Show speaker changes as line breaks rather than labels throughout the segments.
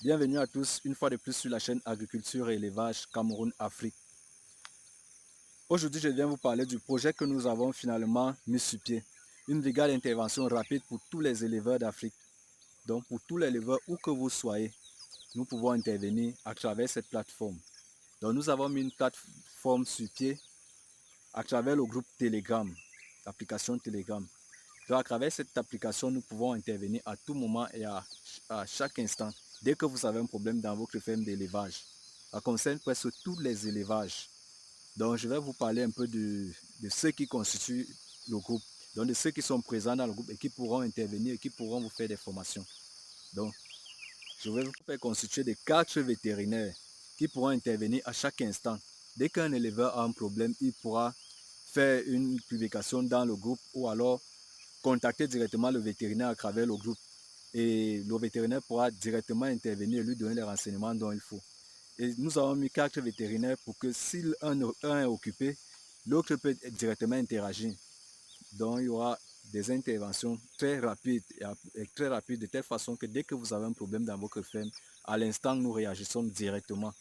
Bienvenue à tous, une fois de plus sur la chaîne Agriculture et Élevage Cameroun-Afrique. Aujourd'hui, je viens vous parler du projet que nous avons finalement mis sur pied. Une brigade d'intervention rapide pour tous les éleveurs d'Afrique. Donc, pour tous les éleveurs, où que vous soyez, nous pouvons intervenir à travers cette plateforme. Donc, nous avons mis une plateforme sur pied à travers le groupe Telegram, l'application Telegram. Donc, à travers cette application, nous pouvons intervenir à tout moment et à chaque instant. Dès que vous avez un problème dans votre ferme d'élevage, ça concerne presque tous les élevages. Donc, je vais vous parler un peu de ceux qui constituent le groupe, donc de ceux qui sont présents dans le groupe et qui pourront intervenir et qui pourront vous faire des formations. Donc, je vais vous faire constituer de 4 vétérinaires qui pourront intervenir à chaque instant. Dès qu'un éleveur a un problème, il pourra faire une publication dans le groupe ou alors contacter directement le vétérinaire à travers le groupe. Et le vétérinaire pourra directement intervenir et lui donner les renseignements dont il faut. Et nous avons mis 4 vétérinaires pour que si un est occupé, l'autre peut directement interagir. Donc il y aura des interventions très rapides et très rapides de telle façon que dès que vous avez un problème dans votre ferme, à l'instant nous réagissons directement.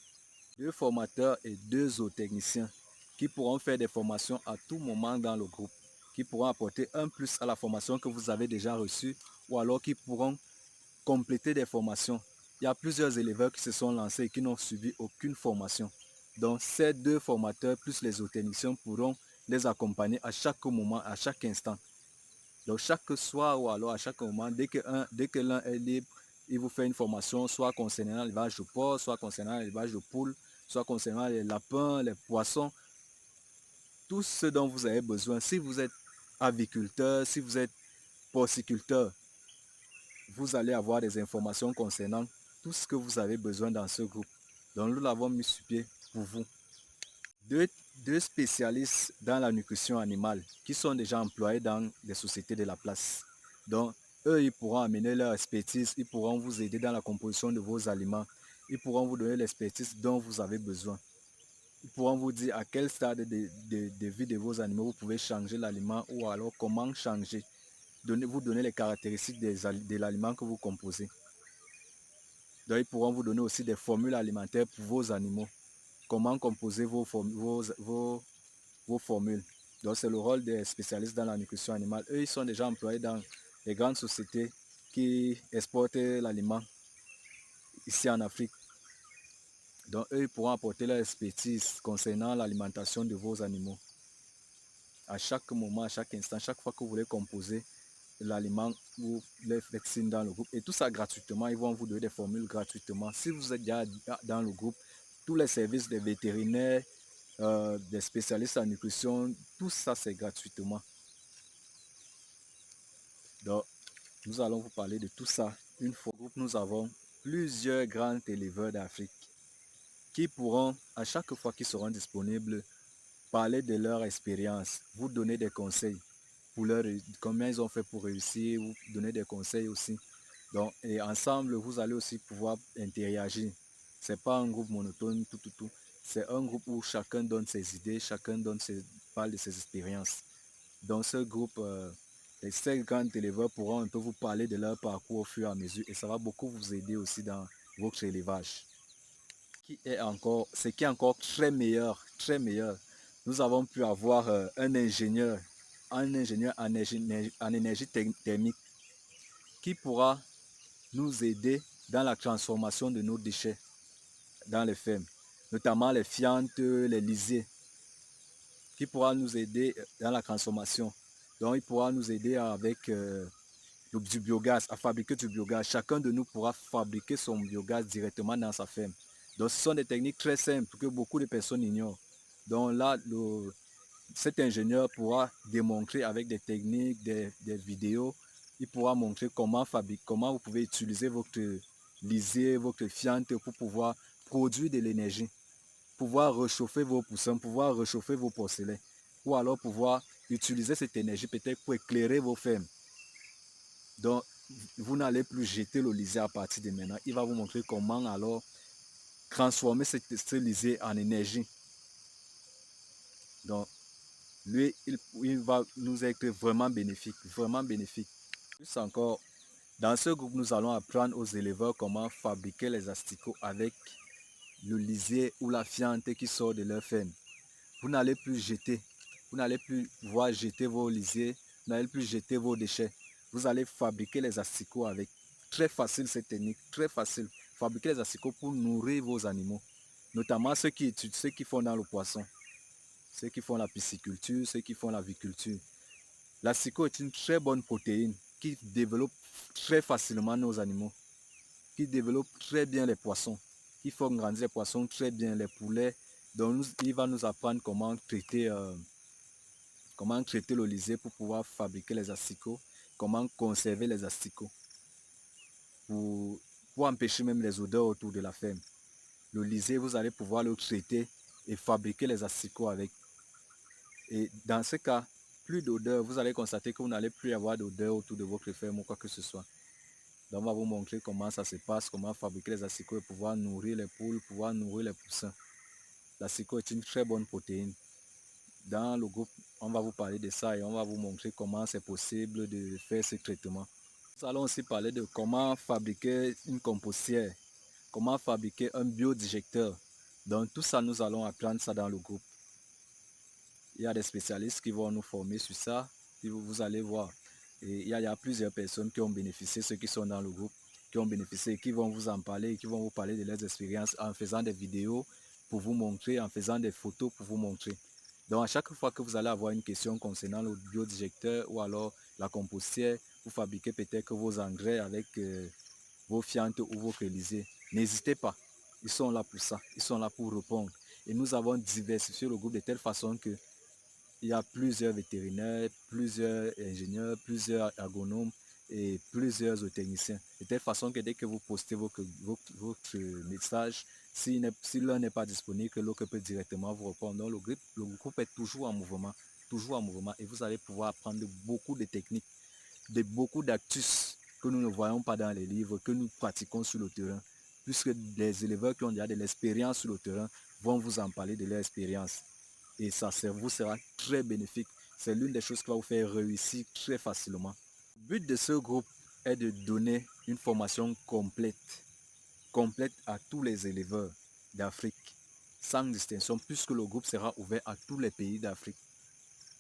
2 formateurs et 2 zootechniciens qui pourront faire des formations à tout moment dans le groupe, qui pourront apporter un plus à la formation que vous avez déjà reçue ou alors qui pourront compléter des formations. Il y a plusieurs éleveurs qui se sont lancés et qui n'ont suivi aucune formation. Donc ces 2 formateurs plus les zootechniciens pourront les accompagner à chaque moment, à chaque instant. Donc chaque soir ou alors à chaque moment, dès que l'un est libre, il vous fait une formation, soit concernant l'élevage de porc, soit concernant l'élevage de poules, soit concernant les lapins, les poissons, tout ce dont vous avez besoin. Si vous êtes aviculteur, si vous êtes porciculteur, vous allez avoir des informations concernant tout ce que vous avez besoin dans ce groupe. Donc nous l'avons mis sur pied pour vous. Deux spécialistes dans la nutrition animale qui sont déjà employés dans des sociétés de la place. Donc eux, ils pourront amener leur expertise, ils pourront vous aider dans la composition de vos aliments, ils pourront vous donner l'expertise dont vous avez besoin. Ils pourront vous dire à quel stade de vie de vos animaux vous pouvez changer l'aliment ou alors comment changer. Vous donner les caractéristiques de l'aliment que vous composez. Donc, ils pourront vous donner aussi des formules alimentaires pour vos animaux. Comment composer vos formules. Donc, c'est le rôle des spécialistes dans la nutrition animale. Eux, ils sont déjà employés dans les grandes sociétés qui exportent l'aliment ici en Afrique. Donc, eux, ils pourront apporter leur expertise concernant l'alimentation de vos animaux. À chaque moment, à chaque instant, chaque fois que vous voulez composer l'aliment, vous les faites signe dans le groupe. Et tout ça gratuitement. Ils vont vous donner des formules gratuitement. Si vous êtes déjà dans le groupe, tous les services des vétérinaires, des spécialistes en nutrition, tout ça c'est gratuitement. Donc, nous allons vous parler de tout ça. Une fois au groupe, nous avons plusieurs grands éleveurs d'Afrique qui pourront, à chaque fois qu'ils seront disponibles, parler de leur expérience, vous donner des conseils pour leur, comment ils ont fait pour réussir, vous donner des conseils aussi. Donc, et ensemble, vous allez aussi pouvoir interagir. Ce n'est pas un groupe monotone, tout. C'est un groupe où chacun donne ses idées, chacun parle de ses expériences. Dans ce groupe, les 5 grands éleveurs pourront un peu vous parler de leur parcours au fur et à mesure et ça va beaucoup vous aider aussi dans votre élevage. Ce qui est encore très meilleur, nous avons pu avoir un ingénieur en énergie thermique qui pourra nous aider dans la transformation de nos déchets dans les fermes, notamment les fientes, les lisiers, qui pourra nous aider dans la transformation. Donc, il pourra nous aider avec du biogaz, à fabriquer du biogaz. Chacun de nous pourra fabriquer son biogaz directement dans sa ferme. Donc, ce sont des techniques très simples que beaucoup de personnes ignorent. Donc là, cet ingénieur pourra démontrer avec des techniques, des vidéos, il pourra montrer comment fabriquer, comment vous pouvez utiliser votre lisier, votre fiente pour pouvoir produire de l'énergie, pouvoir réchauffer vos poussins, pouvoir réchauffer vos porcelains, ou alors pouvoir utiliser cette énergie peut-être pour éclairer vos fermes. Donc, vous n'allez plus jeter le lisier à partir de maintenant. Il va vous montrer comment alors transformer ce lisier en énergie. Donc, lui, il va nous être vraiment bénéfique, vraiment bénéfique. Plus encore, Dans ce groupe, nous allons apprendre aux éleveurs comment fabriquer les asticots avec le lisier ou la fiente qui sort de leur ferme. Vous n'allez plus jeter, vous n'allez plus voir jeter vos lisiers, vous n'allez plus jeter vos déchets. Vous allez fabriquer les asticots avec. Très facile cette technique, très facile. Fabriquer les asticots pour nourrir vos animaux, notamment ceux qui font dans le poisson, ceux qui font la pisciculture, ceux qui font l'aviculture. L'asticot est une très bonne protéine qui développe très facilement nos animaux, qui développe très bien les poissons, qui font grandir les poissons très bien, les poulets. Donc, il va nous apprendre comment traiter le lisier pour pouvoir fabriquer les asticots, comment conserver les asticots, pour, pour empêcher même les odeurs autour de la ferme. Le lisier, vous allez pouvoir le traiter et fabriquer les asticots avec. Et dans ce cas, plus d'odeur, vous allez constater que vous n'allez plus avoir d'odeur autour de votre ferme ou quoi que ce soit. Donc, on va vous montrer comment ça se passe, comment fabriquer les asticots et pouvoir nourrir les poules, pouvoir nourrir les poussins. L'asticot est une très bonne protéine. Dans le groupe, on va vous parler de ça et on va vous montrer comment c'est possible de faire ce traitement. Nous allons aussi parler de comment fabriquer une compostière, comment fabriquer un biodigecteur. Donc, tout ça, nous allons apprendre ça dans le groupe. Il y a des spécialistes qui vont nous former sur ça, vous allez voir. Et il y a plusieurs personnes qui ont bénéficié, ceux qui sont dans le groupe, qui ont bénéficié, qui vont vous en parler, qui vont vous parler de leurs expériences en faisant des vidéos pour vous montrer, en faisant des photos pour vous montrer. Donc à chaque fois que vous allez avoir une question concernant le biodigecteur ou alors la compostière, vous fabriquez peut-être vos engrais avec vos fientes ou vos lisiers, n'hésitez pas. Ils sont là pour ça, ils sont là pour répondre. Et nous avons diversifié le groupe de telle façon que il y a plusieurs vétérinaires, plusieurs ingénieurs, plusieurs agronomes et plusieurs zootechniciens. De telle façon que dès que vous postez votre message, si l'un n'est pas disponible, que l'autre peut directement vous répondre. Donc le groupe est toujours en mouvement et vous allez pouvoir apprendre beaucoup de techniques, beaucoup d'astuces que nous ne voyons pas dans les livres, que nous pratiquons sur le terrain, puisque les éleveurs qui ont déjà de l'expérience sur le terrain vont vous en parler de leur expérience et ça vous sera très bénéfique. C'est l'une des choses qui va vous faire réussir très facilement. Le but de ce groupe est de donner une formation complète à tous les éleveurs d'Afrique, sans distinction, puisque le groupe sera ouvert à tous les pays d'Afrique,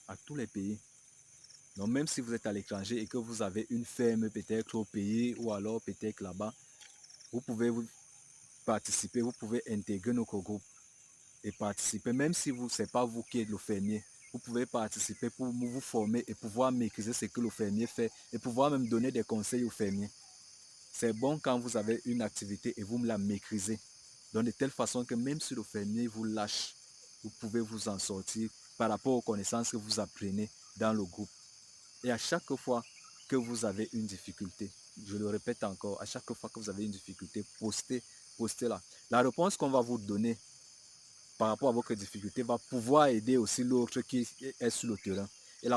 à tous les pays. Donc même si vous êtes à l'étranger et que vous avez une ferme peut-être au pays ou alors peut-être là-bas, vous pouvez participer, vous pouvez intégrer notre groupe et participer, même si ce n'est pas vous qui êtes le fermier, vous pouvez participer pour vous former et pouvoir maîtriser ce que le fermier fait et pouvoir même donner des conseils aux fermiers. C'est bon quand vous avez une activité et vous la maîtrisez. Donc de telle façon que même si le fermier vous lâche, vous pouvez vous en sortir par rapport aux connaissances que vous apprenez dans le groupe. Et à chaque fois que vous avez une difficulté, je le répète encore, à chaque fois que vous avez une difficulté, postez-la. La réponse qu'on va vous donner par rapport à votre difficulté va pouvoir aider aussi l'autre qui est sur le terrain. Et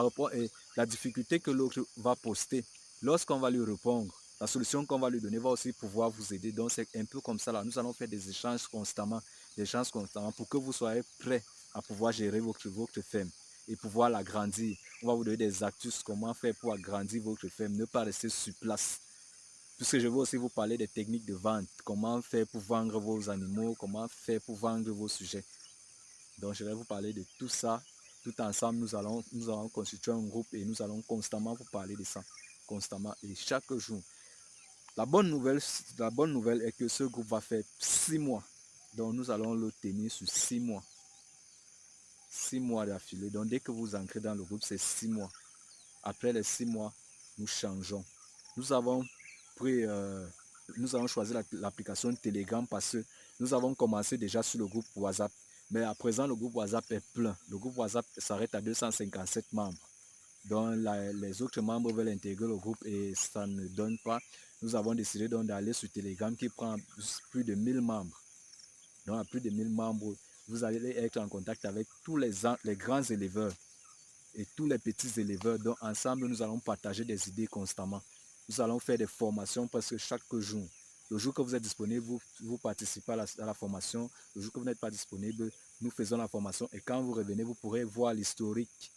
la difficulté que l'autre va poster, lorsqu'on va lui répondre, la solution qu'on va lui donner va aussi pouvoir vous aider. Donc c'est un peu comme ça là. Nous allons faire des échanges constamment pour que vous soyez prêts à pouvoir gérer votre ferme et pouvoir l'agrandir. On va vous donner des astuces, comment faire pour agrandir votre ferme, ne pas rester sur place. Puisque je vais aussi vous parler des techniques de vente, comment faire pour vendre vos animaux, comment faire pour vendre vos sujets. Donc je vais vous parler de tout ça. Tout ensemble, nous allons constituer un groupe et nous allons constamment vous parler de ça. Constamment et chaque jour. La bonne nouvelle est que ce groupe va faire 6 mois. Donc nous allons le tenir sur 6 mois. 6 mois d'affilée. Donc dès que vous entrez dans le groupe, c'est 6 mois. Après les 6 mois, nous changeons. Nous avons nous avons choisi l'application Telegram parce que nous avons commencé déjà sur le groupe WhatsApp. Mais à présent, le groupe WhatsApp est plein. Le groupe WhatsApp s'arrête à 257 membres. Donc les autres membres veulent intégrer le groupe et ça ne donne pas. Nous avons décidé donc d'aller sur Telegram qui prend plus de 1000 membres. Donc à plus de 1000 membres, vous allez être en contact avec tous les grands éleveurs et tous les petits éleveurs. Donc ensemble, nous allons partager des idées constamment. Nous allons faire des formations parce que chaque jour, le jour que vous êtes disponible, vous participez à la formation. Le jour que vous n'êtes pas disponible, nous faisons la formation. Et quand vous revenez, vous pourrez voir l'historique.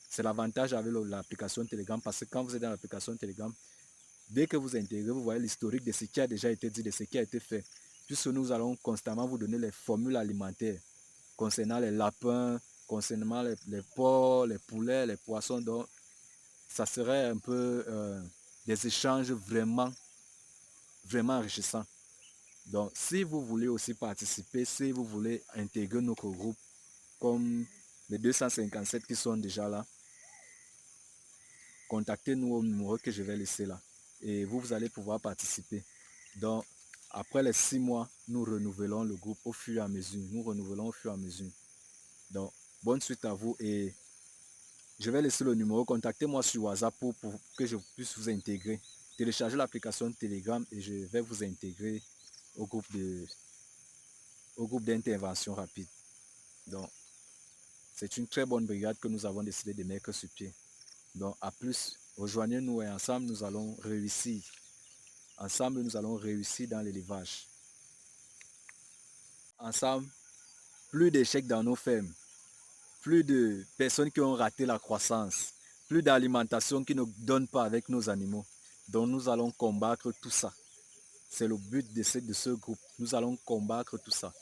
C'est l'avantage avec l'application Telegram parce que quand vous êtes dans l'application Telegram, Dès que vous intégrez, vous voyez l'historique de ce qui a déjà été dit, de ce qui a été fait. Puisque nous allons constamment vous donner les formules alimentaires concernant les lapins, concernant les porcs, les poulets, les poissons. Donc, ça serait un peu des échanges vraiment, vraiment enrichissants. Donc, si vous voulez aussi participer, si vous voulez intégrer notre groupe, comme les 257 qui sont déjà là, contactez-nous au numéro que je vais laisser là. Et vous allez pouvoir participer. Donc, après les 6 mois, nous renouvelons le groupe au fur et à mesure. Nous renouvelons au fur et à mesure. Donc, bonne suite à vous et je vais laisser le numéro. Contactez-moi sur WhatsApp pour que je puisse vous intégrer. Téléchargez l'application Telegram et je vais vous intégrer au groupe d'intervention rapide. Donc, c'est une très bonne brigade que nous avons décidé de mettre sur pied. Donc, à plus, rejoignez-nous et ensemble, nous allons réussir. Ensemble, nous allons réussir dans l'élevage. Ensemble, plus d'échecs dans nos fermes, plus de personnes qui ont raté la croissance, plus d'alimentation qui ne donne pas avec nos animaux. Donc, nous allons combattre tout ça. C'est le but de ce groupe. Nous allons combattre tout ça.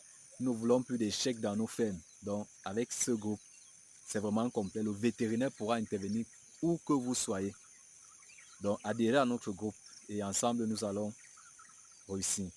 Nous ne voulons plus d'échecs dans nos fermes. Donc, avec ce groupe, c'est vraiment complet. Le vétérinaire pourra intervenir où que vous soyez. Donc, adhérez à notre groupe et ensemble, nous allons réussir.